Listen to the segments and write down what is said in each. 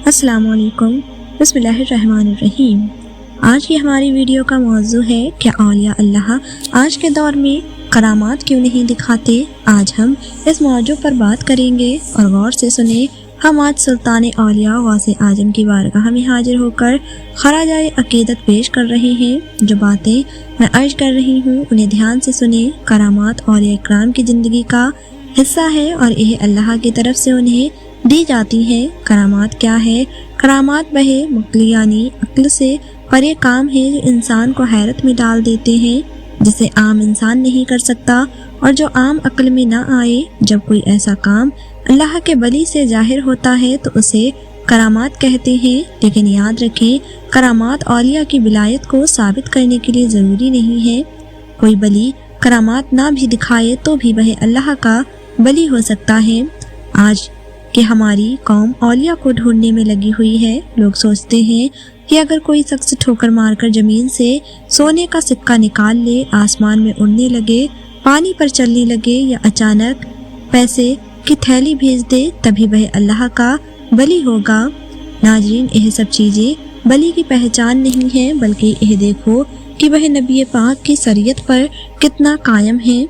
السلام علیکم، بسم اللہ الرحمن الرحیم۔ آج کی ہماری ویڈیو کا موضوع ہے کہ اولیاء اللہ آج کے دور میں کرامات کیوں نہیں دکھاتے۔ آج ہم اس موضوع پر بات کریں گے اور غور سے سنیں۔ ہم آج سلطان اولیاء غوث اعظم کی بارگاہ میں حاضر ہو کر خراجۂ عقیدت پیش کر رہے ہیں۔ جو باتیں میں عرض کر رہی ہوں انہیں دھیان سے سنیں۔ کرامات اولیاء اکرام کی زندگی کا حصہ ہے اور یہ اللہ کی طرف سے انہیں دی جاتی ہیں۔ کرامات کیا ہے؟ کرامات بہے مقل یعنی عقل سے پرے کام ہے جو انسان کو حیرت میں ڈال دیتے ہیں، جسے عام انسان نہیں کر سکتا اور جو عام عقل میں نہ آئے۔ جب کوئی ایسا کام اللہ کے ولی سے ظاہر ہوتا ہے تو اسے کرامات کہتے ہیں، لیکن یاد رکھیں کرامات اولیاء کی ولایت کو ثابت کرنے کے لیے ضروری نہیں ہے۔ کوئی ولی کرامات نہ بھی دکھائے تو بھی وہ اللہ کا ولی ہو سکتا ہے۔ آج کہ ہماری قوم اولیاء کو ڈھونڈنے میں لگی ہوئی ہے۔ لوگ سوچتے ہیں کہ اگر کوئی شخص ٹھوکر مار کر زمین سے سونے کا سکہ نکال لے، آسمان میں اڑنے لگے، پانی پر چلنے لگے یا اچانک پیسے کی تھیلی بھیج دے تبھی وہ اللہ کا ولی ہوگا۔ ناظرین، یہ سب چیزیں ولی کی پہچان نہیں ہیں، بلکہ یہ دیکھو کہ وہ نبی پاک کی شریعت پر کتنا قائم ہے،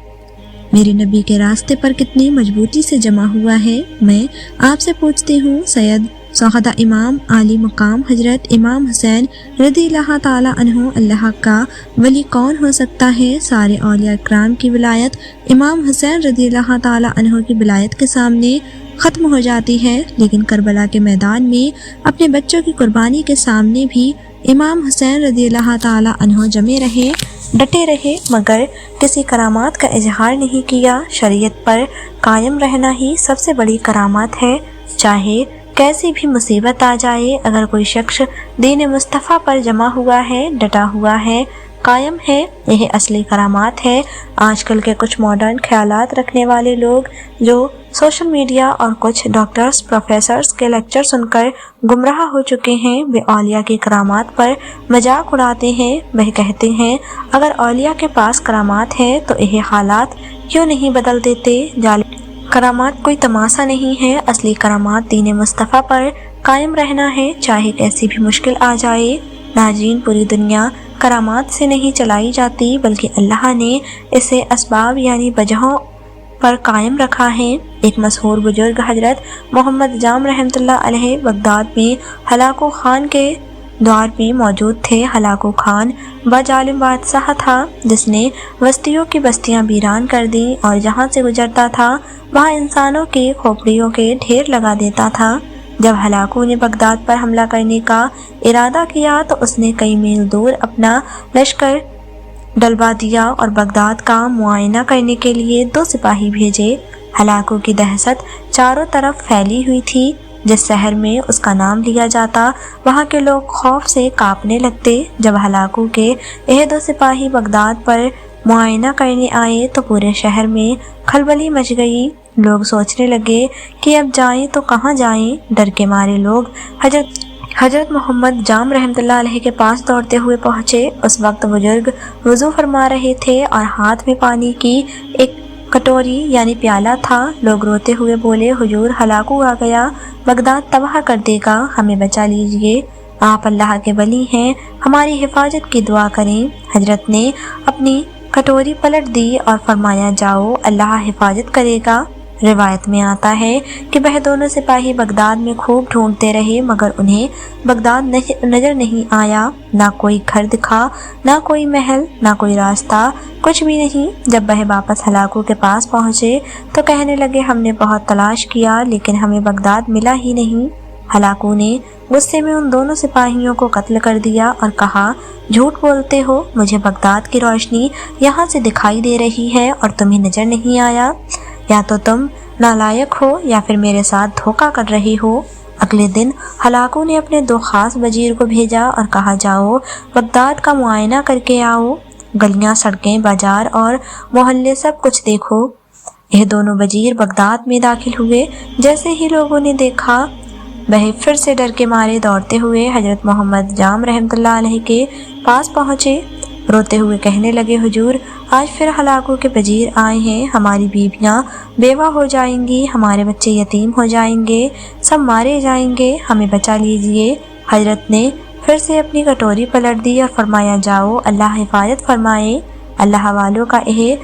میرے نبی کے راستے پر کتنی مضبوطی سے جمع ہوا ہے۔ میں آپ سے پوچھتی ہوں، سید شہداء امام عالی مقام حضرت امام حسین رضی اللہ تعالیٰ عنہ اللہ کا ولی کون ہو سکتا ہے؟ سارے اولیاء اکرام کی ولایت امام حسین رضی اللہ تعالیٰ عنہ کی ولایت کے سامنے ختم ہو جاتی ہے، لیکن کربلا کے میدان میں اپنے بچوں کی قربانی کے سامنے بھی امام حسین رضی اللہ تعالیٰ عنہ جمے رہے، ڈٹے رہے، مگر کسی کرامات کا اظہار نہیں کیا۔ شریعت پر قائم رہنا ہی سب سے بڑی کرامات ہے۔ چاہے کیسی بھی مصیبت آ جائے، اگر کوئی شخص دین مصطفیٰ پر جمع ہوا ہے، ڈٹا ہوا ہے، قائم ہے، یہ اصلی کرامات ہے۔ آج کل کے کچھ ماڈرن خیالات رکھنے والے لوگ جو سوشل میڈیا اور کچھ ڈاکٹرز پروفیسرز کے لیکچر سن کر گمراہ ہو چکے ہیں، وہ اولیاء کی کرامات پر مذاق اڑاتے ہیں۔ وہ کہتے ہیں اگر اولیاء کے پاس کرامات ہے تو یہ حالات کیوں نہیں بدل دیتے۔ کرامات کوئی تماشا نہیں ہے، اصلی کرامات دین مصطفیٰ پر قائم رہنا ہے، چاہے کیسی بھی مشکل آ جائے۔ ناظرین، پوری دنیا کرامات سے نہیں چلائی جاتی، بلکہ اللہ نے اسے اسباب یعنی وجہوں پر قائم رکھا ہے۔ ایک مشہور بزرگ حضرت محمد جام رحمۃ اللہ علیہ بغداد میں ہلاکو خان کے دور میں موجود تھے۔ ہلاکو خان ظالم بادشاہ تھا جس نے وسطیوں کی بستیاں ویران کر دیں اور جہاں سے گزرتا تھا وہاں انسانوں کے کھوپڑیوں کے ڈھیر لگا دیتا تھا۔ جب ہلاکو نے بغداد پر حملہ کرنے کا ارادہ کیا تو اس نے کئی میل دور اپنا لشکر ڈلوا دیا اور بغداد کا معائنہ کرنے کے لیے 2 سپاہی بھیجے۔ ہلاکو کی دہشت چاروں طرف پھیلی ہوئی تھی۔ جس شہر میں اس کا نام لیا جاتا وہاں کے لوگ خوف سے کانپنے لگتے۔ جب ہلاکو کے یہ 2 سپاہی بغداد پر معائنہ کرنے آئے تو پورے شہر میں کھلبلی مچ گئی۔ لوگ سوچنے لگے کہ اب جائیں تو کہاں جائیں۔ ڈر کے مارے لوگ حضرت محمد جام رحمۃ اللہ علیہ کے پاس دوڑتے ہوئے پہنچے۔ اس وقت بزرگ وضو فرما رہے تھے اور ہاتھ میں پانی کی ایک کٹوری یعنی پیالہ تھا۔ لوگ روتے ہوئے بولے، حضور ہلاکو آ گیا، بغداد تباہ کر دے گا، ہمیں بچا لیجئے، آپ اللہ کے ولی ہیں، ہماری حفاظت کی دعا کریں۔ حضرت نے اپنی کٹوری پلٹ دی اور فرمایا، جاؤ، اللہ حفاظت کرے گا۔ روایت میں آتا ہے کہ وہ دونوں سپاہی بغداد میں خوب ڈھونڈتے رہے مگر انہیں بغداد نظر نہیں آیا، نہ کوئی گھر دکھا، نہ کوئی محل، نہ کوئی راستہ، کچھ بھی نہیں۔ جب وہ واپس ہلاکو کے پاس پہنچے تو کہنے لگے، ہم نے بہت تلاش کیا لیکن ہمیں بغداد ملا ہی نہیں۔ ہلاکو نے غصے میں ان دونوں سپاہیوں کو قتل کر دیا اور کہا، جھوٹ بولتے ہو، مجھے بغداد کی روشنی یہاں سے دکھائی دے رہی ہے اور تمہیں نظر نہیں آیا، یا تو تم نالائق ہو یا پھر میرے ساتھ دھوکہ کر رہی ہو۔ اگلے دن ہلاکو نے اپنے 2 خاص وزیر کو بھیجا اور کہا، جاؤ بغداد کا معائنہ کر کے آؤ، گلیاں، سڑکیں، بازار اور محلے سب کچھ دیکھو۔ یہ دونوں وزیر بغداد میں داخل ہوئے۔ جیسے ہی لوگوں نے دیکھا وہ پھر سے ڈر کے مارے دوڑتے ہوئے حضرت محمد جام رحمۃ اللہ علیہ کے پاس پہنچے۔ روتے ہوئے کہنے لگے حضور آج پھر ہلاکوں کے وزیر آئے ہیں، ہماری بیویاں بیوہ ہو جائیں گی، ہمارے بچے یتیم ہو جائیں گے، سب مارے جائیں گے، ہمیں بچا لیجئے۔ حضرت نے پھر سے اپنی کٹوری پلٹ دی اور فرمایا جاؤ اللہ حفاظت فرمائے۔ اللہ والوں کا یہ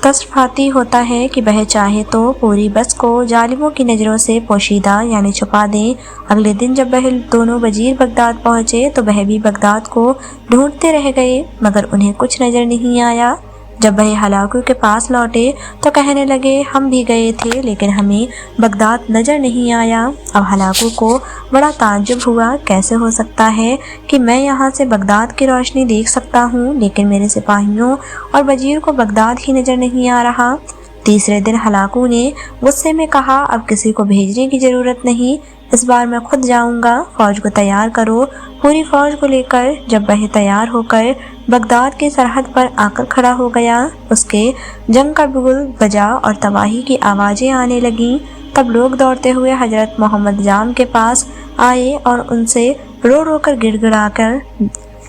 تصرفاتی ہوتا ہے کہ وہ چاہے تو پوری بس کو ظالموں کی نظروں سے پوشیدہ یعنی چھپا دیں۔ اگلے دن جب وہ دونوں وزیر بغداد پہنچے تو وہ بھی بغداد کو ڈھونڈتے رہ گئے مگر انہیں کچھ نظر نہیں آیا۔ جب وہ ہلاکو کے پاس لوٹے تو کہنے لگے ہم بھی گئے تھے لیکن ہمیں بغداد نظر نہیں آیا۔ اب ہلاکو کو بڑا تعجب ہوا، کیسے ہو سکتا ہے کہ میں یہاں سے بغداد کی روشنی دیکھ سکتا ہوں لیکن میرے سپاہیوں اور وزیر کو بغداد ہی نظر نہیں آ رہا۔ تیسرے دن ہلاکو نے غصے میں کہا اب کسی کو بھیجنے کی ضرورت نہیں، اس بار میں خود جاؤں گا، فوج کو تیار کرو۔ پوری فوج کو لے کر جب وہ تیار ہو کر بغداد کی سرحد پر آ کر کھڑا ہو گیا، اس کے جنگ کا بگل بجا اور تباہی کی آوازیں آنے لگیں۔ تب لوگ دوڑتے ہوئے حضرت محمد جام کے پاس آئے اور ان سے رو رو کر گڑ گڑا کر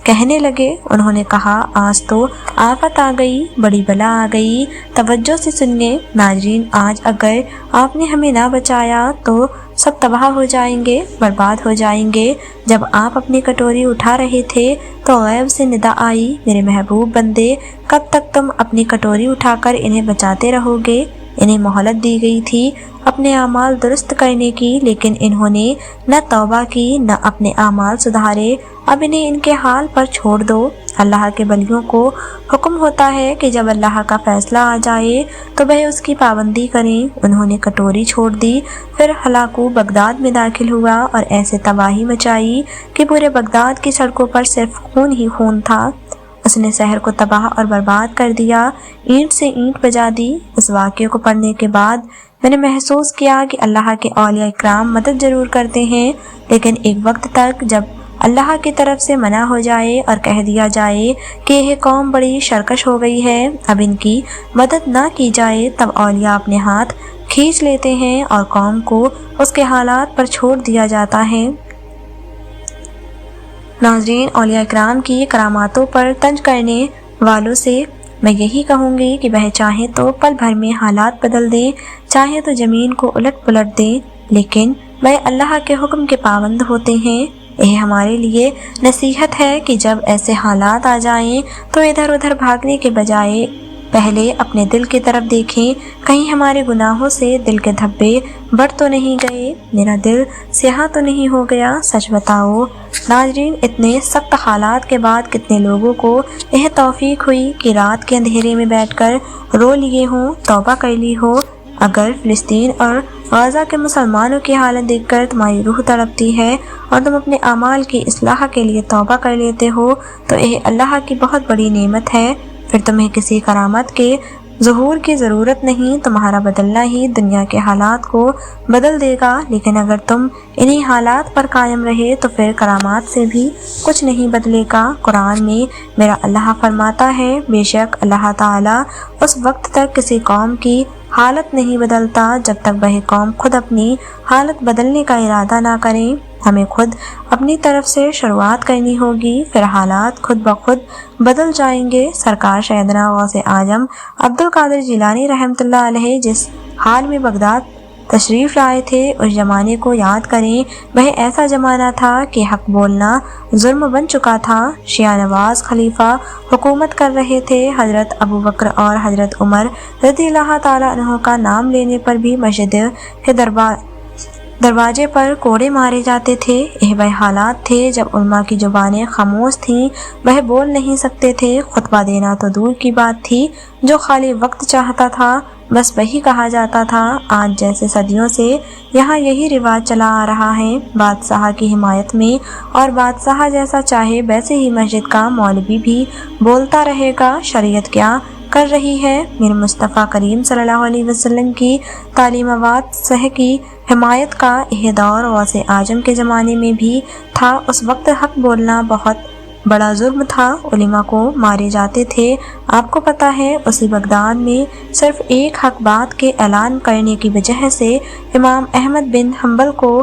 کہنے لگے۔ انہوں نے کہا آج تو آفت آ گئی، بڑی بلا آ گئی، توجہ سے سنیے ناظرین، آج اگر آپ نے ہمیں نہ بچایا تو سب تباہ ہو جائیں گے، برباد ہو جائیں گے۔ جب آپ اپنی کٹوری اٹھا رہے تھے تو غیب سے ندا آئی، میرے محبوب بندے کب تک تم اپنی کٹوری اٹھا کر انہیں بچاتے رہو گے؟ انہیں مہلت دی گئی تھی اپنے اعمال درست کرنے کی لیکن انہوں نے نہ توبہ کی نہ اپنے اعمال سدھارے، اب انہیں ان کے حال پر چھوڑ دو۔ اللہ کے ولیوں کو حکم ہوتا ہے کہ جب اللہ کا فیصلہ آ جائے تو وہ اس کی پابندی کریں۔ انہوں نے کٹوری چھوڑ دی۔ پھر ہلاکو بغداد میں داخل ہوا اور ایسے تباہی مچائی کہ پورے بغداد کی سڑکوں پر صرف خون ہی خون تھا۔ اس نے شہر کو تباہ اور برباد کر دیا، اینٹ سے اینٹ بجا دی۔ اس واقعے کو پڑھنے کے بعد میں نے محسوس کیا کہ اللہ کے اولیاء اکرام مدد ضرور کرتے ہیں لیکن ایک وقت تک جب اللہ کی طرف سے منع ہو جائے اور کہہ دیا جائے کہ یہ قوم بڑی سرکش ہو گئی ہے، اب ان کی مدد نہ کی جائے، تب اولیاء اپنے ہاتھ کھینچ لیتے ہیں اور قوم کو اس کے حالات پر چھوڑ دیا جاتا ہے۔ ناظرین، اولیاء اکرام کی کراماتوں پر طنز کرنے والوں سے میں یہی کہوں گی کہ وہ چاہیں تو پل بھر میں حالات بدل دیں، چاہیں تو زمین کو الٹ پلٹ دیں، لیکن وہ اللہ کے حکم کے پابند ہوتے ہیں۔ یہ ہمارے لیے نصیحت ہے کہ جب ایسے حالات آ جائیں تو ادھر ادھر بھاگنے کے بجائے پہلے اپنے دل کی طرف دیکھیں، کہیں ہمارے گناہوں سے دل کے دھبے بڑھ تو نہیں گئے، میرا دل سیاہ تو نہیں ہو گیا، سچ بتاؤ۔ ناظرین، اتنے سخت حالات کے بعد کتنے لوگوں کو یہ توفیق ہوئی کہ رات کے اندھیرے میں بیٹھ کر رو لیے ہوں، توبہ کر لی ہو۔ اگر فلسطین اور غزہ کے مسلمانوں کی حالت دیکھ کر تمہاری روح تڑپتی ہے اور تم اپنے اعمال کی اصلاح کے لیے توبہ کر لیتے ہو تو یہ اللہ کی بہت بڑی نعمت ہے، پھر تمہیں کسی کرامت کے ظہور کی ضرورت نہیں، تمہارا بدلنا ہی دنیا کے حالات کو بدل دے گا۔ لیکن اگر تم انہی حالات پر قائم رہے تو پھر کرامات سے بھی کچھ نہیں بدلے گا۔ قرآن میں میرا اللہ فرماتا ہے بے شک اللہ تعالیٰ اس وقت تک کسی قوم کی حالت نہیں بدلتا جب تک وہ قوم خود اپنی حالت بدلنے کا ارادہ نہ کریں۔ ہمیں خود اپنی طرف سے شروعات کرنی ہوگی، پھر حالات خود بخود بدل جائیں گے۔ سرکار سیدنا غوث اعظم عبد القادر جیلانی رحمۃ اللہ علیہ جس حال میں بغداد تشریف لائے تھے اس زمانے کو یاد کریں۔ وہ ایسا زمانہ تھا کہ حق بولنا ظلم بن چکا تھا، شیعہ نواز خلیفہ حکومت کر رہے تھے، حضرت ابو بکر اور حضرت عمر رضی اللہ تعالیٰ عنہ کا نام لینے پر بھی مسجد کے دروازے پر کوڑے مارے جاتے تھے۔ یہ وہ حالات تھے جب علماء کی زبانیں خاموش تھیں، وہ بول نہیں سکتے تھے، خطبہ دینا تو دور کی بات تھی، جو خالی وقت چاہتا تھا بس وہی کہا جاتا تھا۔ آج جیسے صدیوں سے یہاں یہی رواج چلا آ رہا ہے، بادشاہ کی حمایت میں، اور بادشاہ جیسا چاہے ویسے ہی مسجد کا مولوی بھی بولتا رہے گا۔ شریعت کیا کر رہی ہے؟ میرے مصطفیٰ کریم صلی اللہ علیہ وسلم کی تعلیمات صح کی حمایت کا یہ دور غوث اعظم کے زمانے میں بھی تھا۔ اس وقت حق بولنا بہت بڑا جرم تھا، علماء کو مارے جاتے تھے۔ آپ کو پتہ ہے اسی بغداد میں صرف ایک حق بات کے اعلان کرنے کی وجہ سے امام احمد بن حنبل کو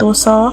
200,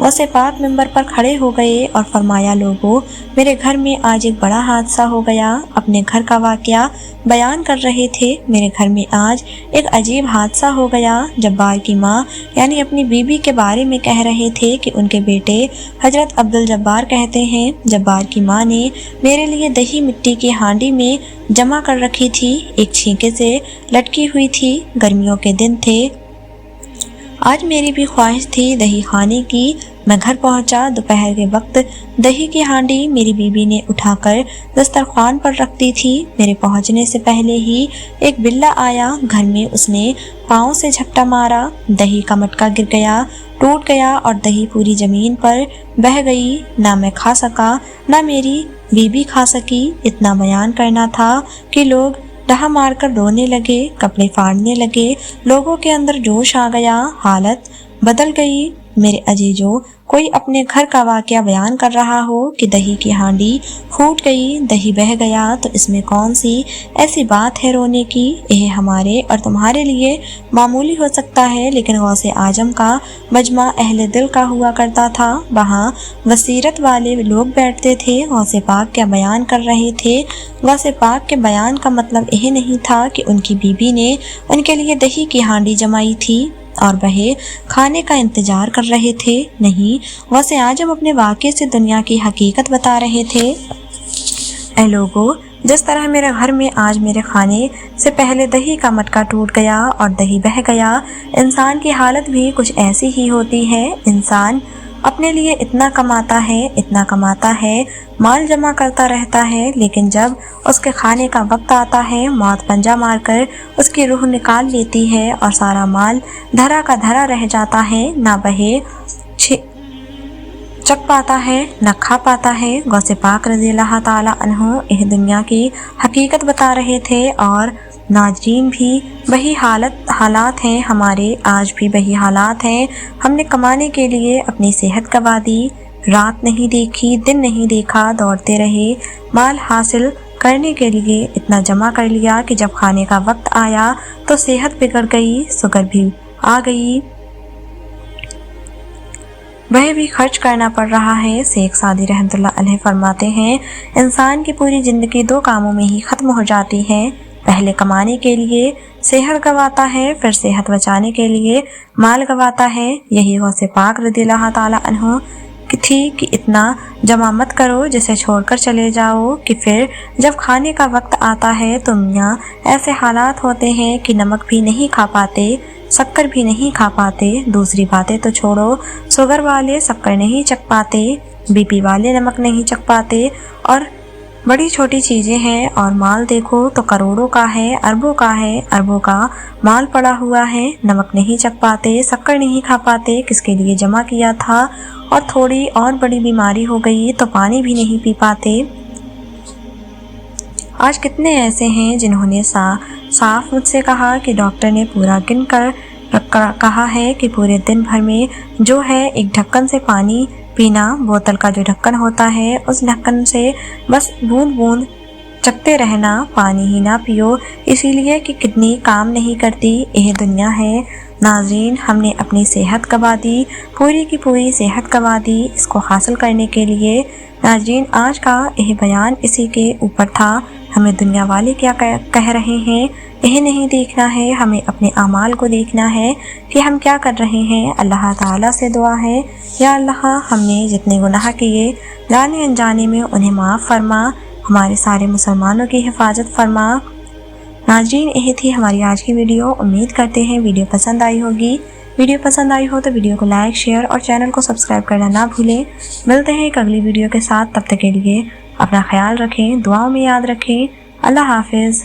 غوث پاک منبر پر کھڑے ہو گئے اور فرمایا لوگوں میرے گھر میں آج ایک بڑا حادثہ ہو گیا۔ اپنے گھر کا واقعہ بیان کر رہے تھے، میرے گھر میں آج ایک عجیب حادثہ ہو گیا۔ جبار کی ماں یعنی اپنی بیوی کے بارے میں کہہ رہے تھے کہ ان کے بیٹے حضرت عبدالجبار کہتے ہیں جبار کی ماں نے میرے لیے دہی مٹی کی ہانڈی میں جمع کر رکھی تھی، ایک چھینکے سے لٹکی ہوئی تھی۔ گرمیوں کے دن تھے، آج میری بھی خواہش تھی دہی کھانے کی۔ میں گھر پہنچا، دوپہر کے وقت دہی کی ہانڈی میری بیوی نے اٹھا کر دسترخوان پر رکھ دی تھی۔ میرے پہنچنے سے پہلے ہی ایک بلہ آیا گھر میں، اس نے پاؤں سے جھپٹا مارا، دہی کا مٹکا گر گیا، ٹوٹ گیا اور دہی پوری زمین پر بہہ گئی۔ نہ میں کھا سکا نہ میری بیوی کھا سکی۔ اتنا بیان کرنا تھا کہ لوگ ڈہا مار کر رونے لگے، کپڑے پھاڑنے لگے، لوگوں کے اندر جوش آ گیا، حالت بدل گئی۔ میرے عزیزو، کوئی اپنے گھر کا واقعہ بیان کر رہا ہو کہ دہی کی ہانڈی پھوٹ گئی، دہی بہہ گیا، تو اس میں کون سی ایسی بات ہے رونے کی؟ یہ ہمارے اور تمہارے لیے معمولی ہو سکتا ہے، لیکن غوث اعظم کا مجمع اہل دل کا ہوا کرتا تھا، وہاں بصیرت والے لوگ بیٹھتے تھے۔ غوث پاک کیا بیان کر رہے تھے؟ غوث پاک کے بیان کا مطلب یہ نہیں تھا کہ ان کی بیوی نے ان کے لیے دہی کی ہانڈی جمائی تھی اور وہ کھانے کا انتظار کر رہے تھے، نہیں، غوث اعظم اپنے واقعے سے دنیا کی حقیقت بتا رہے تھے۔ اے لوگو، جس طرح میرے گھر میں آج میرے کھانے سے پہلے دہی کا مٹکا ٹوٹ گیا اور دہی بہہ گیا، انسان کی حالت بھی کچھ ایسی ہی ہوتی ہے۔ انسان اپنے لیے اتنا کماتا ہے، مال جمع کرتا رہتا ہے، لیکن جب اس کے کھانے کا وقت آتا ہے، موت پنجہ مار کر اس کی روح نکال لیتی ہے اور سارا مال دھرا کا دھرا رہ جاتا ہے، نہ وہ چک پاتا ہے نہ کھا پاتا ہے۔ غوث پاک رضی اللہ تعالی عنہ یہ دنیا کی حقیقت بتا رہے تھے، اور ناظرین بھی وہی حالات ہیں، ہمارے آج بھی وہی حالات ہیں۔ ہم نے کمانے کے لیے اپنی صحت گنوا دی، رات نہیں دیکھی، دن نہیں دیکھا، دوڑتے رہے، مال حاصل کرنے کے لیے اتنا جمع کر لیا کہ جب کھانے کا وقت آیا تو صحت بگڑ گئی، شوگر بھی آ گئی، وہ بھی خرچ کرنا پڑ رہا ہے۔ شیخ سعدی رحمۃ اللہ علیہ فرماتے ہیں انسان کی پوری زندگی دو کاموں میں ہی ختم ہو جاتی ہے، پہلے کمانے کے لیے صحت گنواتا ہے، پھر صحت بچانے کے لیے مال گنواتا ہے۔ یہی غوث پاک رضی اللہ تعالی عنہ کی تھی کہ اتنا جمع مت کرو جسے چھوڑ کر چلے جاؤ، کہ پھر جب کھانے کا وقت آتا ہے تو میاں ایسے حالات ہوتے ہیں کہ نمک بھی نہیں کھا پاتے، شکر بھی نہیں کھا پاتے، دوسری باتیں تو چھوڑو، شوگر والے شکر نہیں چکھ پاتے، بی پی والے نمک نہیں چکھ پاتے، اور بڑی چھوٹی چیزیں ہیں، اور مال دیکھو تو کروڑوں کا ہے، اربوں کا ہے، اربوں کا مال پڑا ہوا ہے، نمک نہیں چکھ پاتے، شکر نہیں کھا پاتے، کس کے لیے جمع کیا تھا، اور تھوڑی اور بڑی بیماری ہو گئی تو پانی بھی نہیں پی پاتے۔ آج کتنے ایسے ہیں جنہوں نے صاف مجھ سے کہا کہ ڈاکٹر نے پورا گن کر کہا ہے کہ پورے دن بھر میں جو ہے ایک ڈھکن سے پانی پینا، بوتل کا جو ڈھکن ہوتا ہے اس ڈھکن سے بس بوند بوند چکتے رہنا، پانی ہی نہ پیو، اسی لیے کہ کڈنی کام نہیں کرتی۔ یہ دنیا ہے ناظرین، ہم نے اپنی صحت گنوا دی، پوری کی پوری صحت گنوا دی اس کو حاصل کرنے کے لیے۔ ناظرین، آج کا یہ بیان اسی کے اوپر تھا، ہمیں دنیا والے کیا کہہ رہے ہیں یہ نہیں دیکھنا ہے، ہمیں اپنے اعمال کو دیکھنا ہے کہ ہم کیا کر رہے ہیں۔ اللہ تعالیٰ سے دعا ہے، یا اللہ ہم نے جتنے گناہ کیے جانے انجانے میں انہیں معاف فرما، ہمارے سارے مسلمانوں کی حفاظت فرما۔ ناظرین، یہ تھی ہماری آج کی ویڈیو، امید کرتے ہیں ویڈیو پسند آئی ہوگی۔ ویڈیو پسند آئی ہو تو ویڈیو کو لائک، شیئر اور چینل کو سبسکرائب کرنا نہ بھولیں۔ ملتے ہیں ایک اگلی ویڈیو کے ساتھ، تب تک کے لیے اپنا خیال رکھیں، دعاؤں میں یاد رکھیں۔ اللہ حافظ۔